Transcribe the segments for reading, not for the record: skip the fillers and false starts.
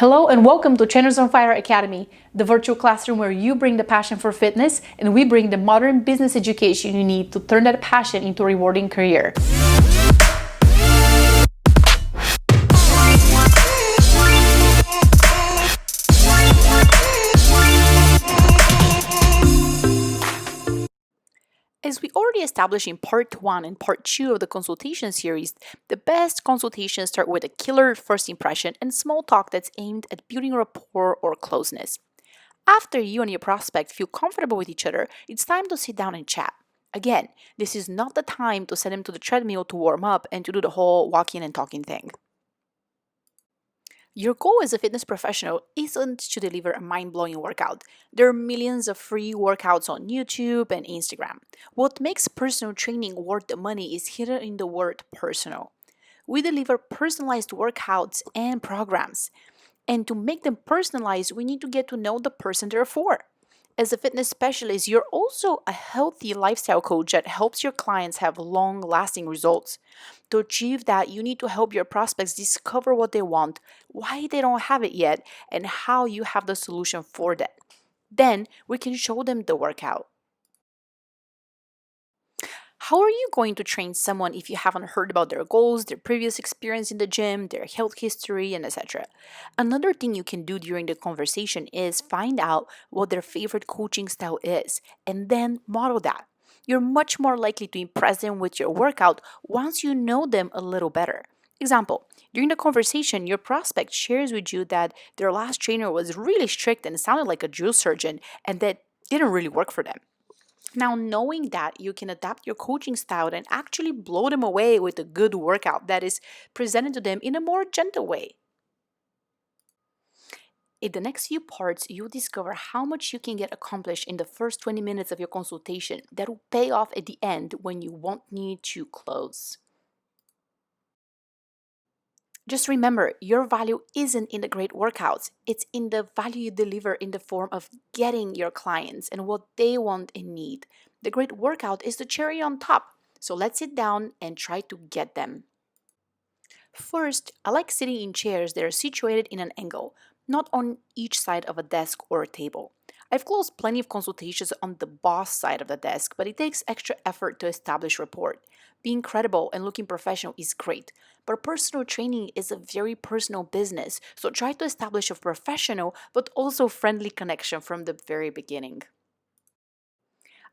Hello and welcome to Trainers on Fire Academy, the virtual classroom where you bring the passion for fitness and we bring the modern business education you need to turn that passion into a rewarding career. As we already established in part 1 and part 2 of the consultation series, the best consultations start with a killer first impression and small talk that's aimed at building rapport or closeness. After you and your prospect feel comfortable with each other, it's time to sit down and chat. Again, this is not the time to send them to the treadmill to warm up and to do the whole walking and talking thing. Your goal as a fitness professional isn't to deliver a mind-blowing workout. There are millions of free workouts on YouTube and Instagram. What makes personal training worth the money is hidden in the word personal. We deliver personalized workouts and programs. And to make them personalized, we need to get to know the person they're for. As a fitness specialist, you're also a healthy lifestyle coach that helps your clients have long lasting results. To achieve that, you need to help your prospects discover what they want, why they don't have it yet, and how you have the solution for that. Then we can show them the workout. How are you going to train someone if you haven't heard about their goals, their previous experience in the gym, their health history, and etc.? Another thing you can do during the conversation is find out what their favorite coaching style is and then model that. You're much more likely to impress them with your workout once you know them a little better. Example, during the conversation, your prospect shares with you that their last trainer was really strict and sounded like a drill surgeon and that didn't really work for them. Now, knowing that you can adapt your coaching style and actually blow them away with a good workout that is presented to them in a more gentle way. In the next few parts, you'll discover how much you can get accomplished in the first 20 minutes of your consultation that will pay off at the end when you won't need to close. Just remember, your value isn't in the great workouts. It's in the value you deliver in the form of getting your clients and what they want and need. The great workout is the cherry on top. So let's sit down and try to get them. First, I like sitting in chairs that are situated in an angle, not on each side of a desk or a table. I've closed plenty of consultations on the boss side of the desk, but it takes extra effort to establish rapport. Being credible and looking professional is great, but personal training is a very personal business, so try to establish a professional but also friendly connection from the very beginning.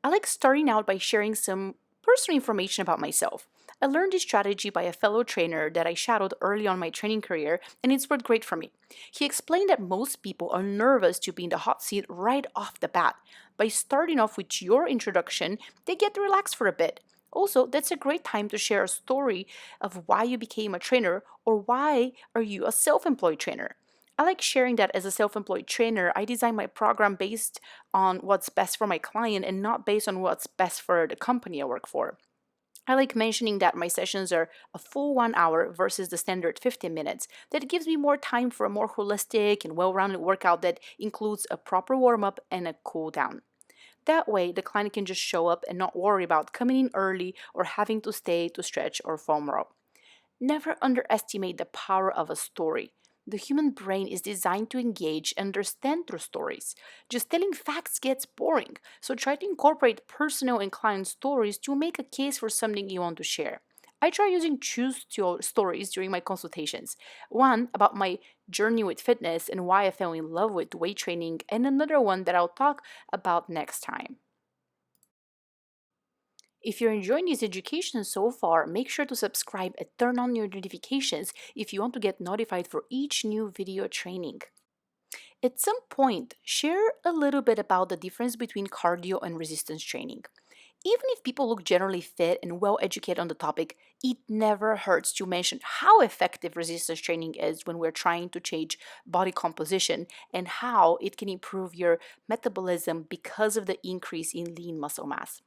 I like starting out by sharing some personal information about myself. I learned this strategy by a fellow trainer that I shadowed early on my training career, and it's worked great for me. He explained that most people are nervous to be in the hot seat right off the bat. By starting off with your introduction, they get relaxed for a bit. Also, that's a great time to share a story of why you became a trainer or why are you a self-employed trainer. I like sharing that as a self-employed trainer, I design my program based on what's best for my client and not based on what's best for the company I work for. I like mentioning that my sessions are a full 1 hour versus the standard 15 minutes. That gives me more time for a more holistic and well-rounded workout that includes a proper warm-up and a cool down. That way, the client can just show up and not worry about coming in early or having to stay to stretch or foam roll. Never underestimate the power of a story. The human brain is designed to engage and understand through stories. Just telling facts gets boring, so try to incorporate personal and client stories to make a case for something you want to share. I try using stories during my consultations. One about my journey with fitness and why I fell in love with weight training, and another one that I'll talk about next time. If you're enjoying this education so far, make sure to subscribe and turn on your notifications if you want to get notified for each new video training. At some point, share a little bit about the difference between cardio and resistance training. Even if people look generally fit and well educated on the topic, it never hurts to mention how effective resistance training is when we're trying to change body composition and how it can improve your metabolism because of the increase in lean muscle mass.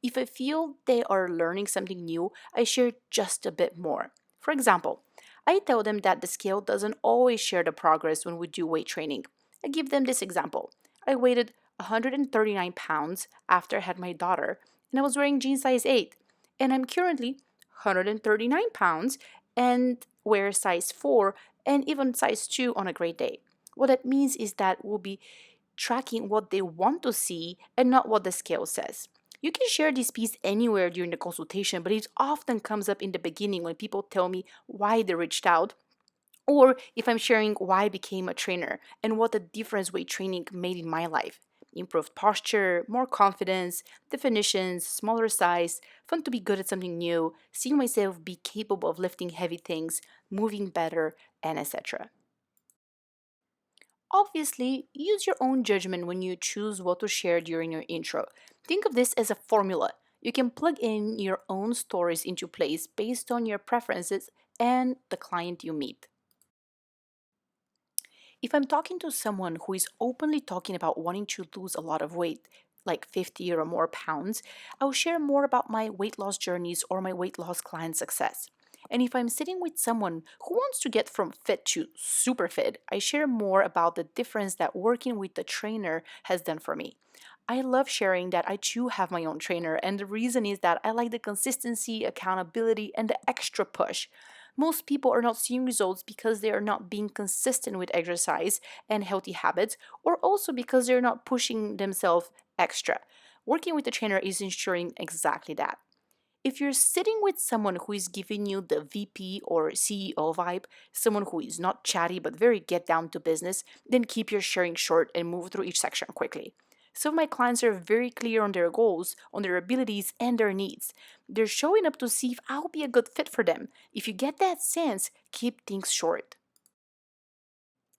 If I feel they are learning something new, I share just a bit more. For example, I tell them that the scale doesn't always share the progress when we do weight training. I give them this example. I weighed 139 pounds after I had my daughter, and I was wearing jean size 8. And I'm currently 139 pounds and wear size 4 and even size 2 on a great day. What that means is that we'll be tracking what they want to see and not what the scale says. You can share this piece anywhere during the consultation, but it often comes up in the beginning when people tell me why they reached out, or if I'm sharing why I became a trainer and what the difference weight training made in my life. Improved posture, more confidence, definitions, smaller size, fun to be good at something new, seeing myself be capable of lifting heavy things, moving better, and etc. Obviously, use your own judgment when you choose what to share during your intro. Think of this as a formula. You can plug in your own stories into place based on your preferences and the client you meet. If I'm talking to someone who is openly talking about wanting to lose a lot of weight, like 50 or more pounds, I'll share more about my weight loss journeys or my weight loss client success. And if I'm sitting with someone who wants to get from fit to super fit, I share more about the difference that working with the trainer has done for me. I love sharing that I too have my own trainer, and the reason is that I like the consistency, accountability, and the extra push. Most people are not seeing results because they are not being consistent with exercise and healthy habits, or also because they're not pushing themselves extra. Working with a trainer is ensuring exactly that. If you're sitting with someone who is giving you the VP or CEO vibe, someone who is not chatty but very get down to business, then keep your sharing short and move through each section quickly. Some of my clients are very clear on their goals, on their abilities, and their needs. They're showing up to see if I'll be a good fit for them. If you get that sense, keep things short.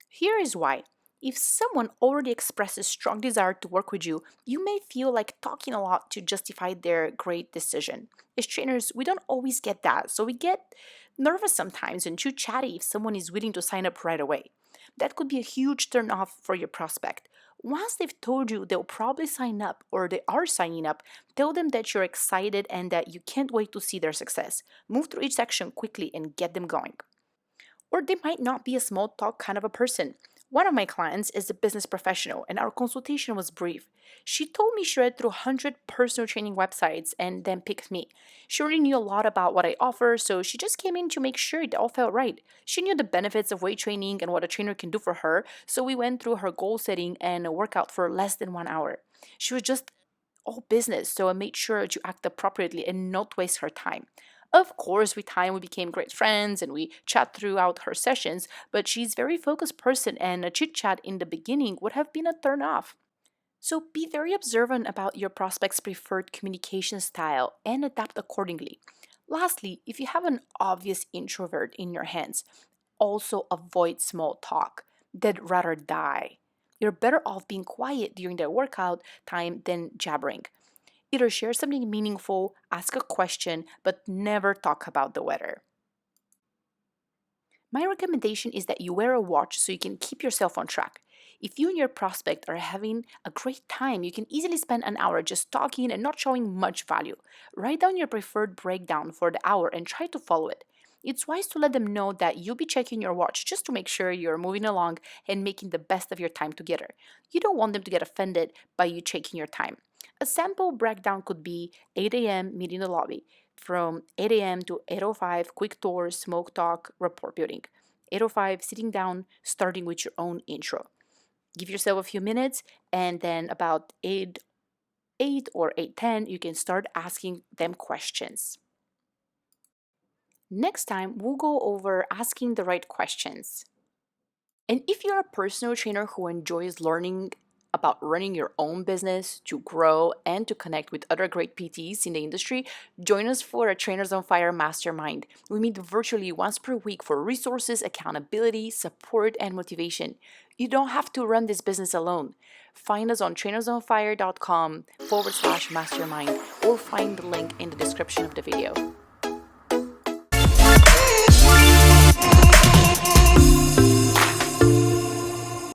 Here is why. If someone already expresses strong desire to work with you, you may feel like talking a lot to justify their great decision. As trainers, we don't always get that, so we get nervous sometimes and too chatty if someone is willing to sign up right away. That could be a huge turnoff for your prospect. Once they've told you they'll probably sign up or they are signing up, tell them that you're excited and that you can't wait to see their success. Move through each section quickly and get them going. Or they might not be a small talk kind of a person. One of my clients is a business professional, and our consultation was brief. She told me she read through 100 personal training websites and then picked me. She already knew a lot about what I offer, so she just came in to make sure it all felt right. She knew the benefits of weight training and what a trainer can do for her, so we went through her goal setting and a workout for less than 1 hour. She was just all business, so I made sure to act appropriately and not waste her time. Of course, with time we became great friends and we chat throughout her sessions, but she's a very focused person and a chit chat in the beginning would have been a turn off. So be very observant about your prospect's preferred communication style and adapt accordingly. Lastly, if you have an obvious introvert in your hands, also avoid small talk. They'd rather die. You're better off being quiet during their workout time than jabbering. Either share something meaningful, ask a question, but never talk about the weather. My recommendation is that you wear a watch so you can keep yourself on track. If you and your prospect are having a great time, you can easily spend an hour just talking and not showing much value. Write down your preferred breakdown for the hour and try to follow it. It's wise to let them know that you'll be checking your watch just to make sure you're moving along and making the best of your time together. You don't want them to get offended by you checking your time. A sample breakdown could be 8 a.m. meet in the lobby, from 8 a.m. to 8:05 quick tour, smoke talk, rapport building. 8:05 sitting down, starting with your own intro. Give yourself a few minutes, and then about 8 or 8:10 you can start asking them questions. Next time we'll go over asking the right questions. And if you're a personal trainer who enjoys learning about running your own business to grow and to connect with other great PTs in the industry, join us for a Trainers on Fire Mastermind. We meet virtually once per week for resources, accountability, support, and motivation. You don't have to run this business alone. Find us on trainersonfire.com/mastermind or find the link in the description of the video.